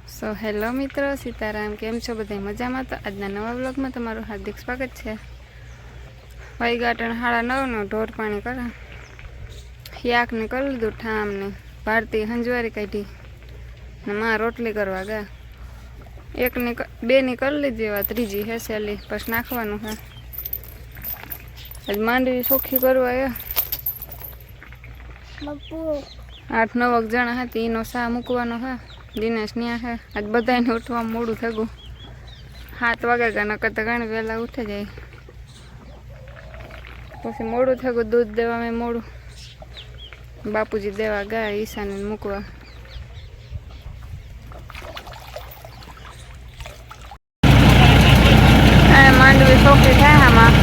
So hello મિત્રો, સીતારામ. કેમ છો બધા? મજામાં? તો આજના નવા વ્લોગમાં તમારું હાર્દિક સ્વાગત છે. વાઈગાટણ 9:30 ઢોર પાણી કરે, યાકને કરી લીધું ઠામને. ભારતી હંજવારી કાઢી ને માં રોટલી કરવા ગયા. એકની બેની કરી લીધી, એવા ત્રીજી હે સેલી પછી નાખવાનું હે. આજ માંડવી ચોખ્ખી કરવા એ 8-9 જણા હતી, એનો સા મૂકવાનો હે. દિનેશ ન્યા હે. આજ બધાને ઉઠવા મોડું થયું, 7 વાગે ગયા, નકર તો ઘણી વહેલા ઉઠી જાય. પછી મોડું થયું, દૂધ દેવા મેં મોડું. બાપુજી દેવા ગયા ઈશાને મૂકવા. માંડવી ચોખ્ખી થાય આમાં.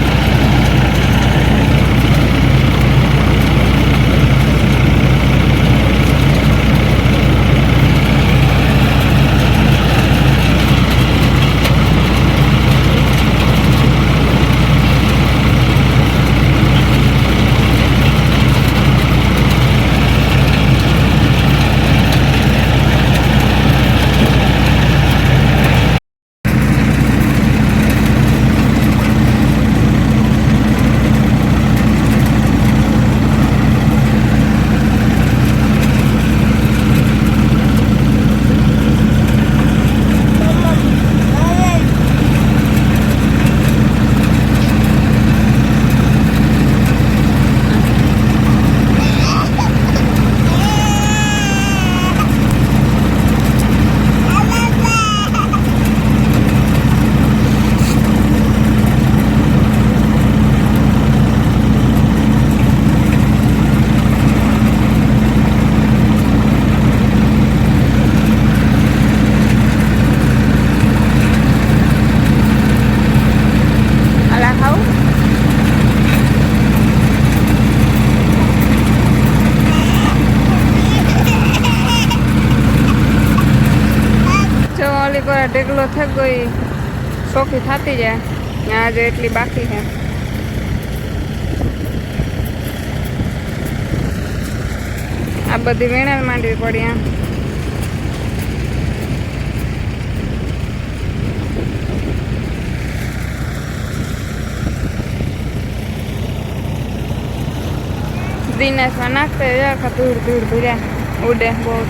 ઢેકલો થઈ ગઈ, ચોખ્ખી થતી જાય. આજે એટલી બાકી છે. આ બધી વેણાલ માંડવી પડી. દિનેશમાં નાખતા ધૂળ ભૂર્યા ઉડે બહુ.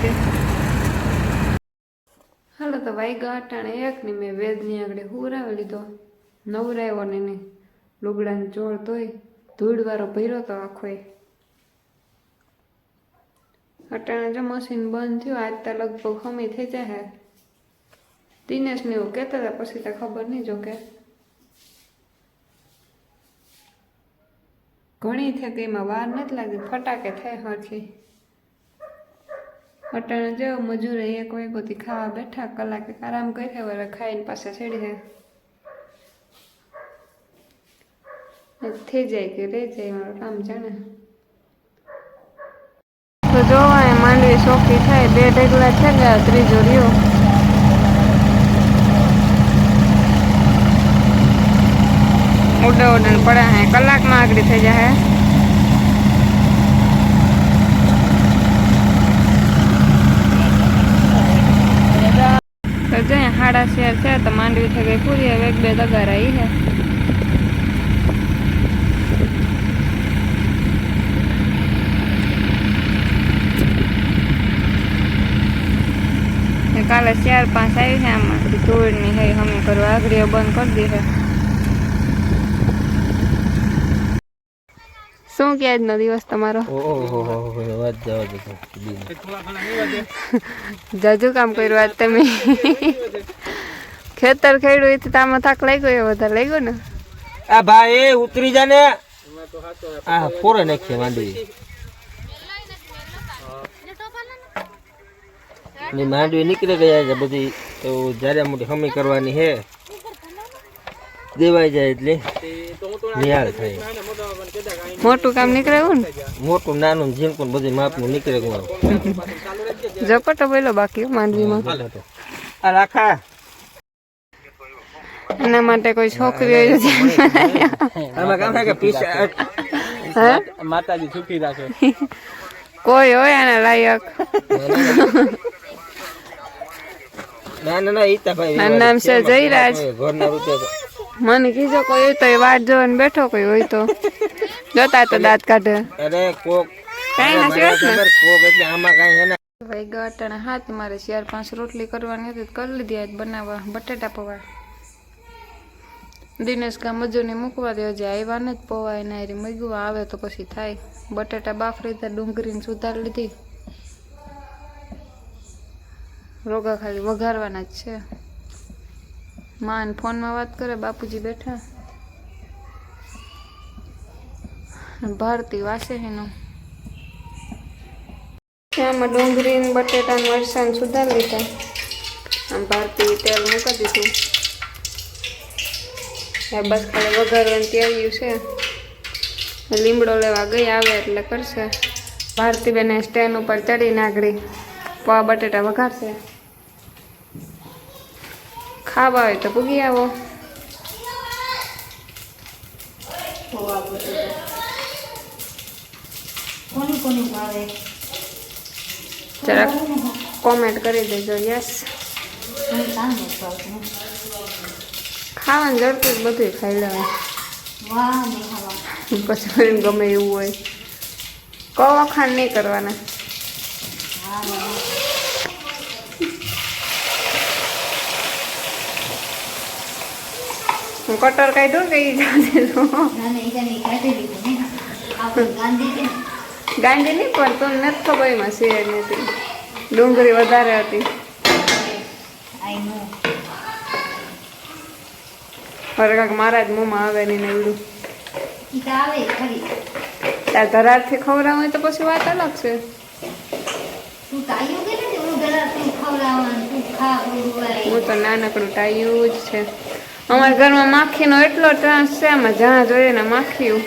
હાલો તો વાઈગા અટાણે 1 મેં વેદની આગળ હુરાવી લીધો, નવરાવ્યો ને એને લુગડાને ચોળ ધોઈ ધૂળવાળો ભર્યો તો આખો. અટાણે જો મશીન બંધ થયું, આજ તો લગભગ ખમી થઈ જાય. દિનેશને એવું કહેતા હતા, પછી તો ખબર નહીં. જો કે ઘણી થઈ એમાં વાર નથી લાગતી, ફટાકે થાય હરખી. અટાણે જો મજૂરે 1 વાગ્યાથી ખાવા બેઠા, કલાકે આરામ કર્યા, હવે ખાઈને પાસે ચડી જાય. થઈ જાય કે રહી જાય મારું કામ જાણે. તો જોવા માંડવી ચોખ્ખી થાય, 2 ઢેકલા છે ગયા, ત્રીજો રહ્યો. ઉડે પડ્યા હે, કલાકમાં આગળ થઈ જાય. તો જો 7:30 છે તો માંડવી થઈ ગઈ પૂરી. હવે 1-2 દગાર આવી છે. કાલે 4-5 આવી છે. આમાં ધૂળની હે હમી કરવા આગળીઓ બંધ કરી દીધે. શું કે આજનો દિવસ તમારો? જાજુ કામ કર્યું આજ તમે. ખેતર ખેડ્યું એથી તામાં થાક લાગ્યો, એ વધારે લાગ્યો ને. આ ભાઈ ઉતરી જા ને. આ પોરે નાખીએ માંડવી. માંડવી નીકળી ગયા છે બધી, તો જયારે મોટી હમી કરવાની હે, દેવાઈ જાય એટલે નિહાળ થાય. મોટું કામ નીકળ્યું ને, મોટું નાનું ઝીણકું બધું માપનું નીકળે ગયું. ઝપટો બોલો બાકી માંડવીમાં. આ રાખા એના માટે કોઈ છોકરી હોય માતાજી સુખી રાખે. કોઈ હોય આના લાયક. ના ના ના ઈતાભાઈ મારું નામ છે જયરાજ. ઘરના રૂપિયા મને કીધો કોઈ હોય તો એ વાટ જોઈને બેઠો, કોઈ હોય તો જોતા તો દાંત કાઢે. અરે કોક કાંઈ ના મને ખબર કોક એટલે આમાં કાંઈ હે ને ભાઈ ગાટાના હાથ મારે 4-5 રોટલી કરવાની હતી, કરી લીધી આજ બનાવવા બટેટા પૌવા. દિનેશ કા મજૂરને મૂકવા દે, હજી આવ્યા ને જ પૌવા એને હારી મૂકવા આવે તો પછી થાય. બટેટા બાફરી દીધા, ડુંગળીને સુધારી લીધી, રોગા ખાલી વઘારવાના જ છે. માં ફોનમાં વાત કરે, બાપુજી બેઠા, ભારતી વાસે એનું. આમાં ડુંગળી ને બટેટા ને મરચાં સુધારી લીધા. આમ ભારતી તેલ મૂકી દીધું, બસ ખાલી વઘારવાનું તૈયારી છે. લીમડો લેવા ગઈ, આવે એટલે કરશે. ભારતી બેને સ્ટેન્ડ ઉપર ચડી નાગડી પૌવા બટેટા વઘારશે. ખાવા હોય તો પૂગી આવો. જરાક કોમેન્ટ કરી દેજો. યસ, ખાવાનું જડતું જ બધું ખાઈ લેવાનું, પછી ગમે એવું હોય. વખાણ નહીં કરવાના. હું કટર કાઢ્યું કે ગાંધી નહીં, પણ તો નથી ખબર એમાં શેર નથી, ડુંગળી વધારે હતી. અરે કાંક મારા જ મોંમાં આવે નહીં ને એવડું. ત્યાં ધરારથી ખવડાવ હોય તો પછી વાત અલગ છે. હું તો નાનકડું ટાયું જ છે. અમારા ઘરમાં માખીનો એટલો ત્રાસ છે, આમાં જ્યાં જોઈએ ને માખીયું.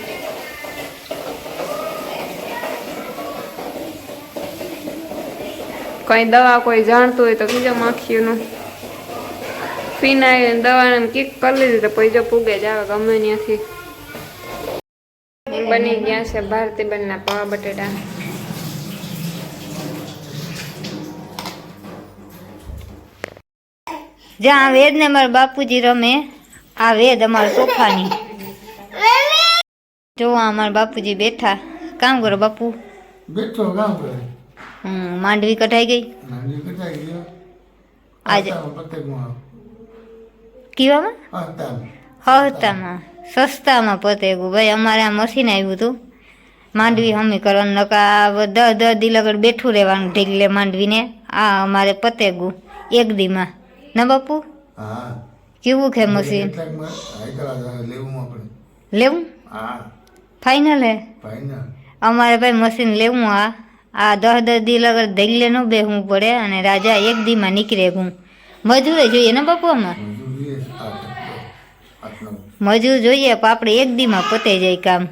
કઈ દવા કોઈ જાણતું હોય તો કીજો માખીઓનું. ફિનાઇલ દવાને કિક કરી લીધી તો પછી જો પૂગે જ આવે ગમે ત્યાંથી. બની ગયા છે ભારતીબેનના પૌવા બટેટા. જ્યાં વેદ ને મારા બાપુજી રમે, આ વેદ અમારા સોફાની. જો અમારા બાપુજી બેઠા, કામ કરો બાપુ. બેઠો કામ કરે. માંડવી કઢાઈ ગઈ આજે કેવામાં હસ્તામાં સસ્તામાં પતેગું. ભાઈ અમારે આ મશીન આવ્યું હતું માંડવી હમી કરવાનું, નકા 10 દી લગડ બેઠું રહેવાનું ઢીગલે માંડવીને. આ અમારે પતેગું એક દીમાં ના બાપુ. કેવું છે મશીન? લેવું ફાઇનલ હે અમારે ભાઈ મશીન લેવું. આ 10 દી લગડ ઢીગલે ન બેહવું પડે અને રાજા એક દીમાં નીકળે. હું મજૂરે જોઈએ ને બાપુ, આમાં મજૂર જોઈએ પણ આપણે એક દીમાં પતે જાય કામ.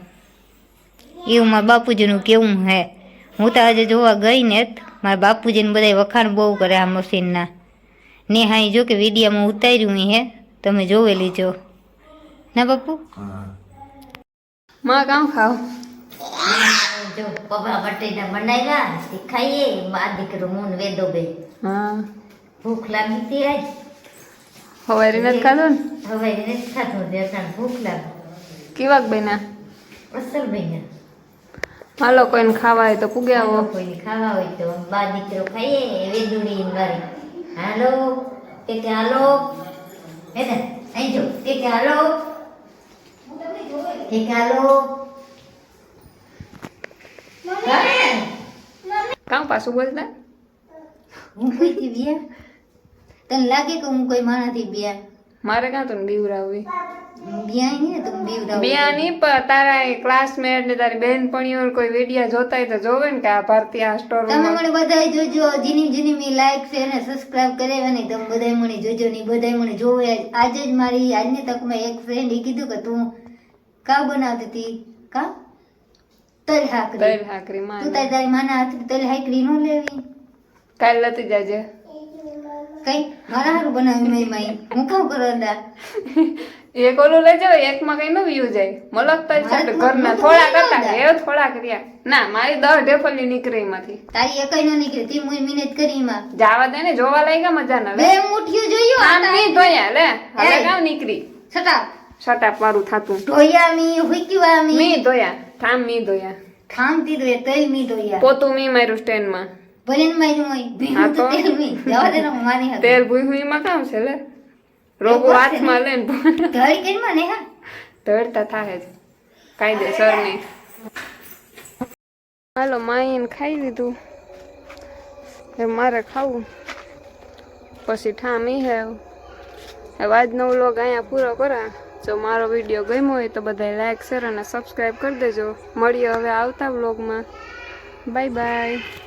એવું મારા બાપુજીનું કેવું હે. હું તો આજે જોવા ગઈ ને મારા બાપુજીને બધા વખાણ બહુ કરે આ મશીનના. ને હા જો કે વિડીયોમાં ઉતાર્યું હે, તમે જોવે લીજો ના બાપુ. માં કામ ખાવ જો પૌવા બટેટા બનાવ્યા ખાઈએ. આ દીકરો મૂન વેદો બે. હા, ભૂખ લાગી હતી આજ. હવારી નથી ખાધો ને? હવે નથી ખાધું, ભૂખ લાગે. કેવાક બેના અસલ ભાઈ હાલો, કોઈને ખાવા હોય તો પૂગે આવો. કોઈને ખાવા હોય તો બા દીકરો ખાઈએ વેદુડી વારી. હાલો કે હાલો હેને અહીં જો કે હાલો કે હાલો. કામ પાછું બોલતા? હું કોઈથી બિયા? તને લાગે કે હું કોઈ માણાથી બિયા? મારે કાં તો બીવરાવવી બિયા નહીં ને તું બીવરાવ. બિયા નહીં, પણ તારા ક્લાસમેટ ને તારી બહેનપણીઓ કોઈ વિડીયો જોતા હોય તો જોવે ને કે આ ભારતી આ સ્ટોર. તમે મને બધાય જોજો, જીની જીની મી લાઈક છે અને સબસ્ક્રાઇબ કરેવા નહીં. તમે બધાય મને જોજો નહીં, બધાય મને જોવે. આજે જ મારી આજની તકમાં એક ફ્રેન્ડ એ કીધું કે તું કા બનાવતી હતી કા તલ હાકરી. તલ હાકરી માં તું તારી માના હાથની તલ હાકરી ન લેવી? કાલ લેતી જાજે. કઈ મારા હારું બનાવી મેં માઈ હું કામ કરો દા એક ઓલું લઈ જાવ એકમાં કઈ ન વ્યુ જાય મલકતા જ છે ઘરના થોડા કરતા એ થોડા કર્યા ના મારી 10 ઢેફલી નીકળે એમાંથી તારી એકઈ નો નીકળે તી મુઈ મહેનત કરી માં જાવા દે ને જોવા લાગ્યા મજા ના બે મુઠ્ઠીઓ જોયું આમ ની ધોયા લે હવે કામ નીકળી છટા સટાપ મારું થાતું ધોયા મી હુકવા મી મી ધોયા ઠામ મી ધોયા ખામ તી દે તઈ મી ધોયા પોતું મી માર્યું સ્ટેન્ડ માં ભલેન માઈ મોય ભીનું તો તેલ મી જવા દે ને માની હા તેલ ભૂઈ હુઈ માં કામ છે લે રોગો હાથમાં લઈને ધડી કરી માં ને હા ધડતા થાય જ કાયદેસર ની હાલો માઈને ખાઈ લીધું હવે મારે ખાવું પછી ઠામી હે હવે આજનો વ્લોગ અહીંયા પૂરો કરા જો મારો વિડીયો ગમ્યો હોય તો બધાય લાઈક શેર અને સબસ્ક્રાઈબ કરી દેજો મળીએ હવે આવતા વ્લોગમાં બાય બાય